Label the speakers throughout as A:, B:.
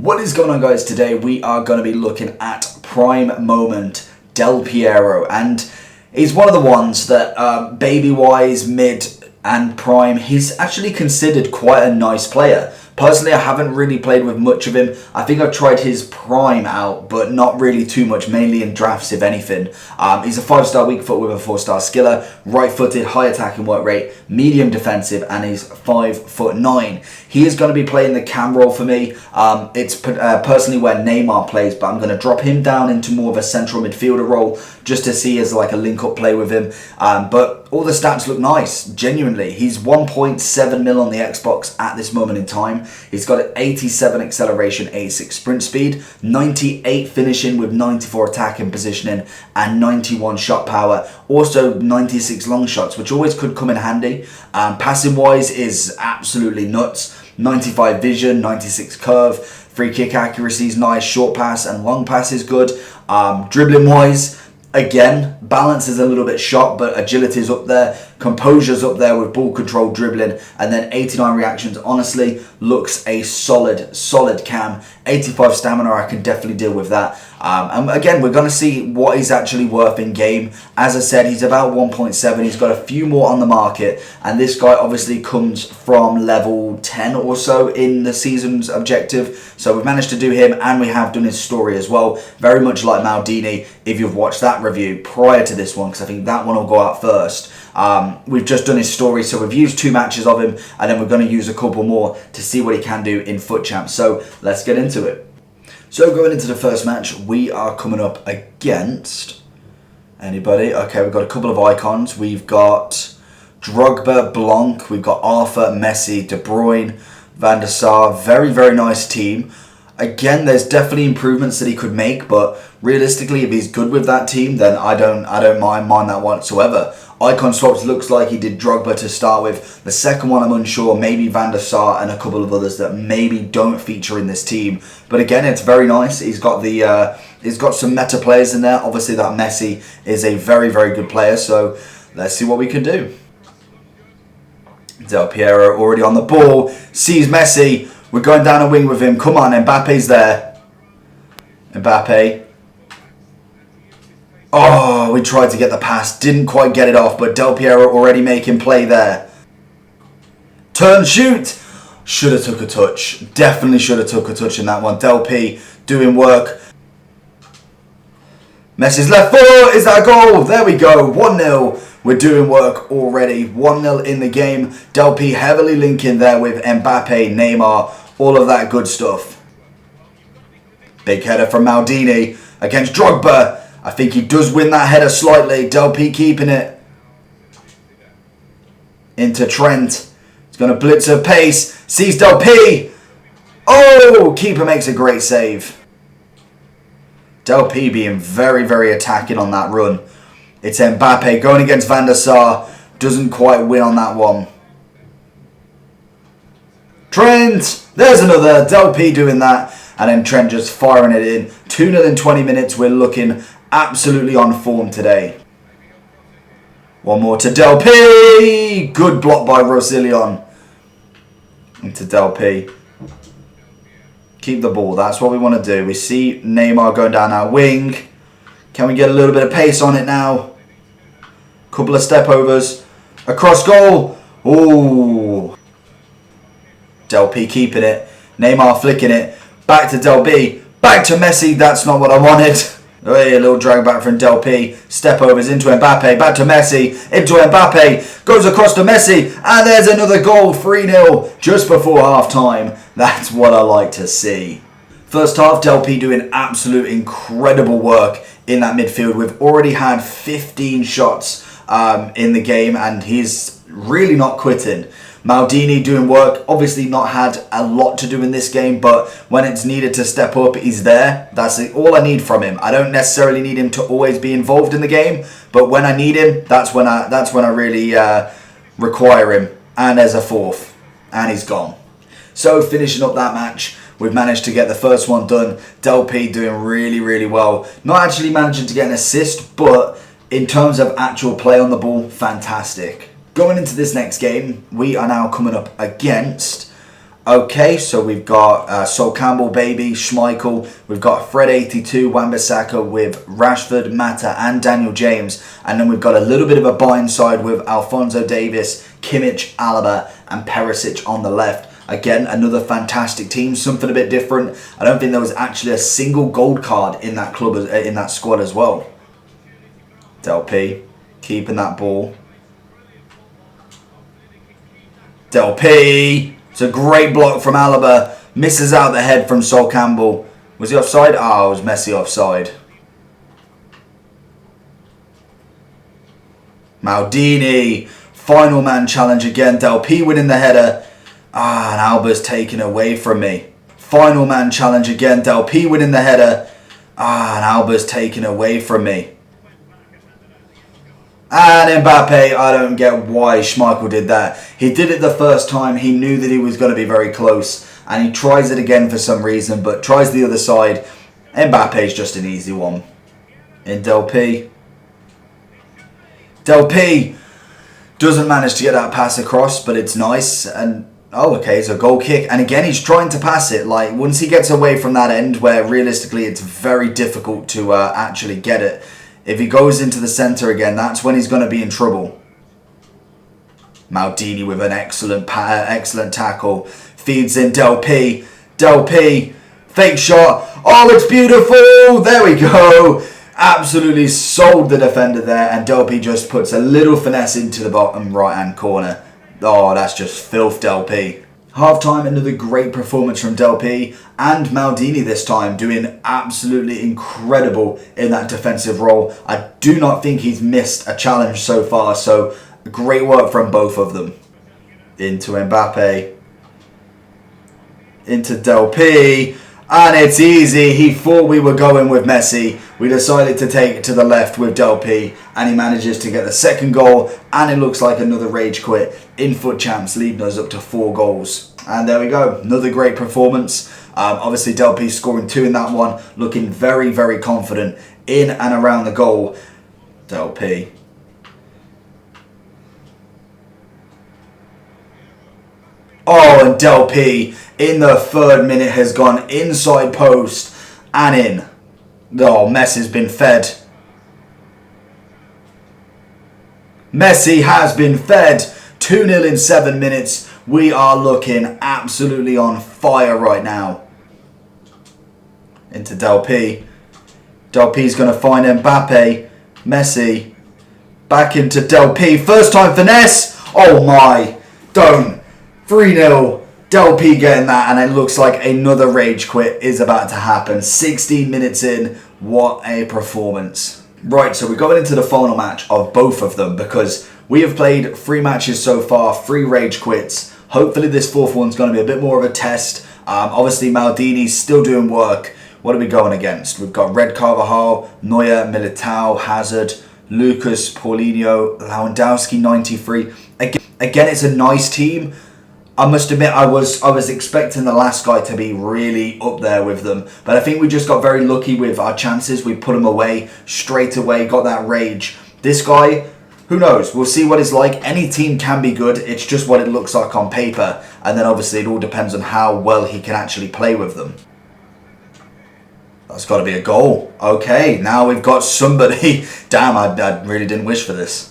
A: What is going on, guys? Today we are going to be looking at prime moment Del Piero, and he's one of the ones that baby-wise, mid and prime, he's actually considered quite a nice player. Personally, I haven't really played with much of him. I think I've tried his prime out, but not really too much, mainly in drafts, if anything. He's a 5-star weak foot with a 4-star skiller, right-footed, high attacking work rate, medium defensive, and he's 5'9". He is going to be playing the cam role for me. It's personally where Neymar plays, but I'm going to drop him down into more of a central midfielder role just to see as like a link-up play with him. But all the stats look nice, genuinely. He's 1.7 mil on the Xbox at this moment in time. He's got an 87 acceleration, 86 sprint speed, 98 finishing with 94 attacking positioning, and 91 shot power. Also 96 long shots, which always could come in handy. Passing wise is absolutely nuts. 95 vision, 96 curve, free kick accuracy is nice, short pass and long pass is good. Dribbling wise, again, balance is a little bit shot, but agility is up there. Composure's up there with ball control, dribbling, and then 89 reactions. Honestly, looks a solid cam. 85 stamina, I can definitely deal with that. And again, we're going to see what he's actually worth in game. As I said, he's about 1.7. He's got a few more on the market, and this guy obviously comes from level 10 or so in the season's objective. So we've managed to do him, and we have done his story as well. Very much like Maldini, if you've watched that review prior to this one, because I think that one will go out first. We've just done his story, so we've used 2 matches of him, and then we're going to use a couple more to see what he can do in FUT Champs. So let's get into it. So going into the first match, we are coming up against anybody. Okay, we've got a couple of icons. We've got Drogba, Blanc, we've got Arthur, Messi, De Bruyne, Van der Sar. Very nice team. Again, there's definitely improvements that he could make, but realistically, if he's good with that team, then I don't mind that whatsoever. Icon swaps looks like he did Drogba to start with. The second one I'm unsure, maybe Van der Sar and a couple of others that maybe don't feature in this team. But again, it's very nice. He's got some meta players in there. Obviously, that Messi is a very good player. So let's see what we can do. Del Piero already on the ball, sees Messi. We're going down a wing with him. Come on, Mbappe's there. Mbappe. Oh, we tried to get the pass. Didn't quite get it off, but Del Piero already making play there. Turn, shoot. Should have took a touch. Definitely should have took a touch in that one. Del P doing work. Messi's left foot. Is that a goal? There we go. 1-0. We're doing work already. 1-0 in the game. Del P heavily linking there with Mbappe, Neymar, all of that good stuff. Big header from Maldini against Drogba. I think he does win that header slightly. Del P keeping it. Into Trent. He's going to blitz her pace. Sees Del P. Oh, keeper makes a great save. Del P being very attacking on that run. It's Mbappe going against Van der Sar. Doesn't quite win on that one. Trent. There's another. Del P doing that. And then Trent just firing it in. 2-0 in 20 minutes. We're looking absolutely on form today. One more to Del P. Good block by Rosilion. Into Del P. Keep the ball. That's what we want to do. We see Neymar going down our wing. Can we get a little bit of pace on it now? Couple of step overs. Across goal. Ooh. Del P keeping it. Neymar flicking it. Back to Del P. Back to Messi. That's not what I wanted. Hey, a little drag back from Del P. Step overs into Mbappe. Back to Messi. Into Mbappe. Goes across to Messi. And there's another goal. 3-0 just before half time. That's what I like to see. First half, Del P doing absolute incredible work in that midfield. We've already had 15 shots in the game, and he's really not quitting. Maldini doing work, obviously not had a lot to do in this game, but when it's needed to step up, he's there. That's all I need from him. I don't necessarily need him to always be involved in the game, but when I need him, that's when I really require him. And there's a fourth, and he's gone. So finishing up that match, we've managed to get the first one done. Del P doing really well. Not actually managing to get an assist, but in terms of actual play on the ball, fantastic. Going into this next game, we are now coming up against Okay, so we've got Sol Campbell, Baby, Schmeichel. We've got Fred 82, Wan-Bissaka with Rashford, Mata and Daniel James. And then we've got a little bit of a bind side with Alphonso Davies, Kimmich, Alaba and Perisic on the left. Again, another fantastic team, something a bit different. I don't think there was actually a single gold card in that club, in that squad as well. Del P, keeping that ball. Del P. It's a great block from Alaba. Misses out the head from Sol Campbell. Was he offside? Oh, it was Messi offside. Maldini. Final man challenge again. Del P winning the header. And Alba's taken away from me. Final man challenge again. Del P winning the header. And Alba's taken away from me. And Mbappe, I don't get why Schmeichel did that. He did it the first time. He knew that he was going to be very close. And he tries it again for some reason, but tries the other side. Mbappe's just an easy one. In Del P. Del P doesn't manage to get that pass across, but it's nice. And, oh, okay, it's a goal kick. And again, he's trying to pass it. Like, once he gets away from that end, where realistically it's very difficult to actually get it. If he goes into the centre again, that's when he's going to be in trouble. Maldini with an excellent tackle. Feeds in Del P. Del P. Fake shot. Oh, it's beautiful. There we go. Absolutely sold the defender there. And Del P just puts a little finesse into the bottom right-hand corner. Oh, that's just filth, Del P. Half-time, another great performance from Del P and Maldini this time, doing absolutely incredible in that defensive role. I do not think he's missed a challenge so far, so great work from both of them. Into Mbappe. Into Del P. And it's easy. He thought we were going with Messi. We decided to take it to the left with Del P. And he manages to get the second goal. And it looks like another rage quit in FUT Champs, leading us up to 4 goals. And there we go. Another great performance. Obviously, Del P scoring 2 in that one. Looking very, very confident in and around the goal. Del P. Oh, and Del P in the 3rd minute has gone inside post and in. Oh, Messi's been fed. Messi has been fed. 2-0 in 7 minutes. We are looking absolutely on fire right now. Into Del P. Del P's going to find Mbappe. Messi. Back into Del P. First time finesse. Oh my. Don't. 3-0. Del P getting that, and it looks like another rage quit is about to happen. 16 minutes in. What a performance. Right, so we're going into the final match of both of them because we have played 3 matches so far, 3 rage quits. Hopefully this 4th one's going to be a bit more of a test. Obviously Maldini's still doing work. What are we going against? We've got Red Carvajal, Neuer, Militao, Hazard, Lucas, Paulinho, Lewandowski, 93. Again, it's a nice team. I must admit, I was expecting the last guy to be really up there with them. But I think we just got very lucky with our chances. We put him away straight away, got that rage. This guy, who knows? We'll see what it's like. Any team can be good. It's just what it looks like on paper. And then obviously it all depends on how well he can actually play with them. That's got to be a goal. Okay, now we've got somebody. Damn, I really didn't wish for this.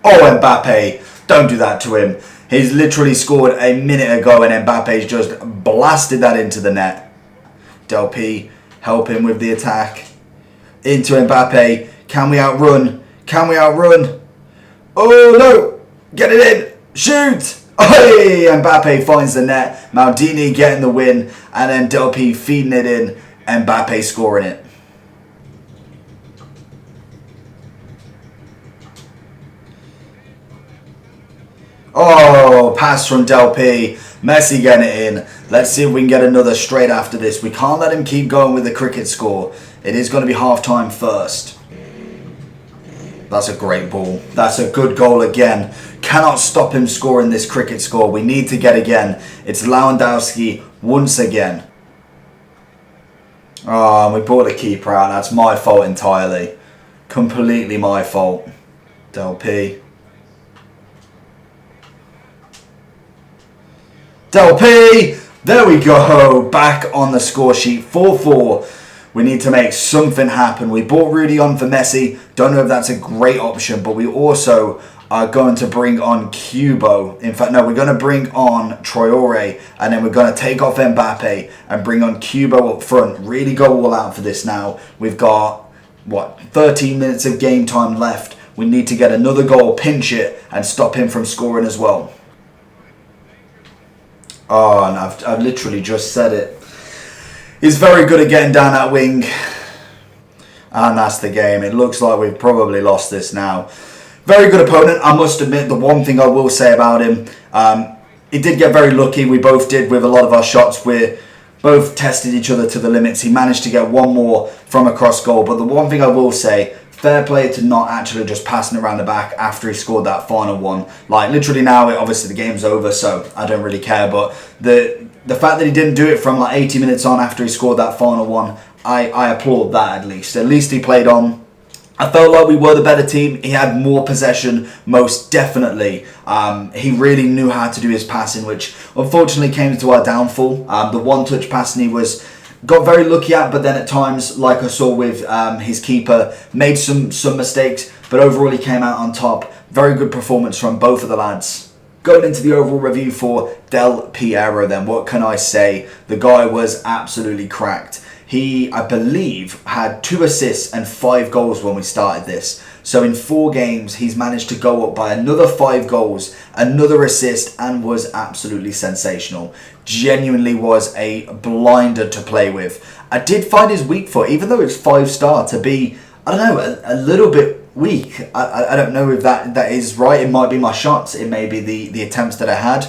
A: Oh, Mbappe. Don't do that to him. He's literally scored a minute ago and Mbappe's just blasted that into the net. Del P, help him with the attack. Into Mbappe. Can we outrun? Can we outrun? Oh, no. Get it in. Shoot. Hey, Mbappe finds the net. Maldini getting the win. And then Del P feeding it in. Mbappe scoring it. Oh, pass from Del P. Messi getting it in. Let's see if we can get another straight after this. We can't let him keep going with the cricket score. It is going to be half-time first. That's a great ball. That's a good goal again. Cannot stop him scoring this cricket score. We need to get again. It's Lewandowski once again. Oh, we brought the keeper out. That's my fault entirely. Completely my fault. Del P. Del P! There we go. Back on the score sheet. 4-4. We need to make something happen. We bought Rudy on for Messi. Don't know if that's a great option, but we also are going to bring on Kubo. In fact, no, we're going to bring on Traore, and then we're going to take off Mbappe and bring on Kubo up front. Really go all out for this now. We've got, 13 minutes of game time left. We need to get another goal, pinch it, and stop him from scoring as well. Oh, and I've literally just said it. He's very good at getting down that wing. And that's the game. It looks like we've probably lost this now. Very good opponent, I must admit. The one thing I will say about him, he did get very lucky. We both did with a lot of our shots. We both tested each other to the limits. He managed to get one more from a cross goal. But the one thing I will say, fair play to not actually just passing around the back after he scored that final one. Like, literally now, obviously the game's over, so I don't really care. But the fact that he didn't do it from like 80 minutes on after he scored that final one, I applaud that at least. At least he played on. I felt like we were the better team. He had more possession, most definitely. He really knew how to do his passing, which unfortunately came to our downfall. The one-touch passing he got very lucky at, but then at times, like I saw with his keeper, made some mistakes. But overall, he came out on top. Very good performance from both of the lads. Going into the overall review for Del Piero then, what can I say? The guy was absolutely cracked. He, I believe, had 2 assists and 5 goals when we started this. So in 4 games, he's managed to go up by another 5 goals, another assist, and was absolutely sensational. Genuinely was a blinder to play with. I did find his weak foot, even though it's 5-star, to be, I don't know, a little bit weak. I don't know if that is right. It might be my shots. It may be the attempts that I had.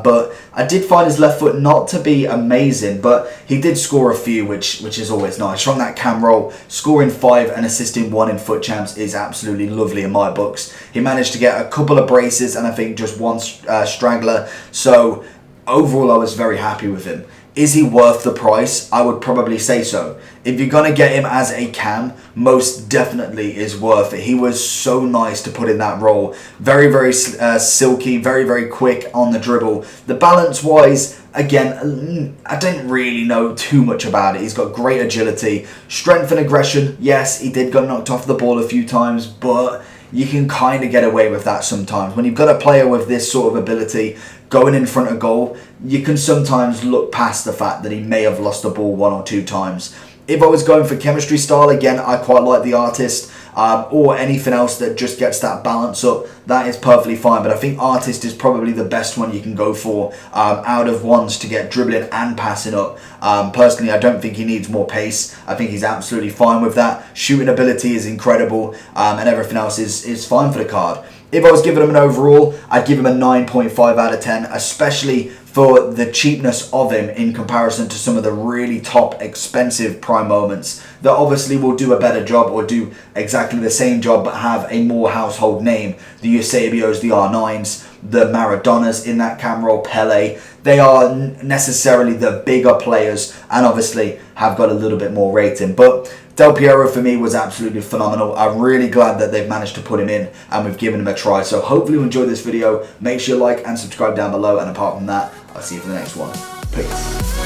A: But I did find his left foot not to be amazing, but he did score a few, which is always nice. From that cam roll, scoring 5 and assisting 1 in foot champs is absolutely lovely in my books. He managed to get a couple of braces and I think just 1 straggler. So overall, I was very happy with him. Is he worth the price? I would probably say so. If you're going to get him as a cam, most definitely is worth it. He was so nice to put in that role. Very, very silky, very, very quick on the dribble. The balance-wise, again, I don't really know too much about it. He's got great agility. Strength and aggression, yes, he did get knocked off the ball a few times, but you can kind of get away with that sometimes. When you've got a player with this sort of ability going in front of goal, you can sometimes look past the fact that he may have lost the ball 1 or 2 times. If I was going for chemistry style, again, I quite like the artist, or anything else that just gets that balance up. That is perfectly fine, but I think artist is probably the best one you can go for out of ones to get dribbling and passing up. Personally, I don't think he needs more pace. I think he's absolutely fine with that. Shooting ability is incredible, and everything else is fine for the card. If I was giving him an overall, I'd give him a 9.5 out of 10, especially for the cheapness of him in comparison to some of the really top expensive prime moments that obviously will do a better job or do exactly the same job but have a more household name. The Eusebios, the R9s, the Maradonas in that cam roll, Pele. They are necessarily the bigger players and obviously have got a little bit more rating. But Del Piero for me was absolutely phenomenal. I'm really glad that they've managed to put him in and we've given him a try. So hopefully you enjoyed this video. Make sure you like and subscribe down below. And apart from that, I'll see you for the next one. Peace.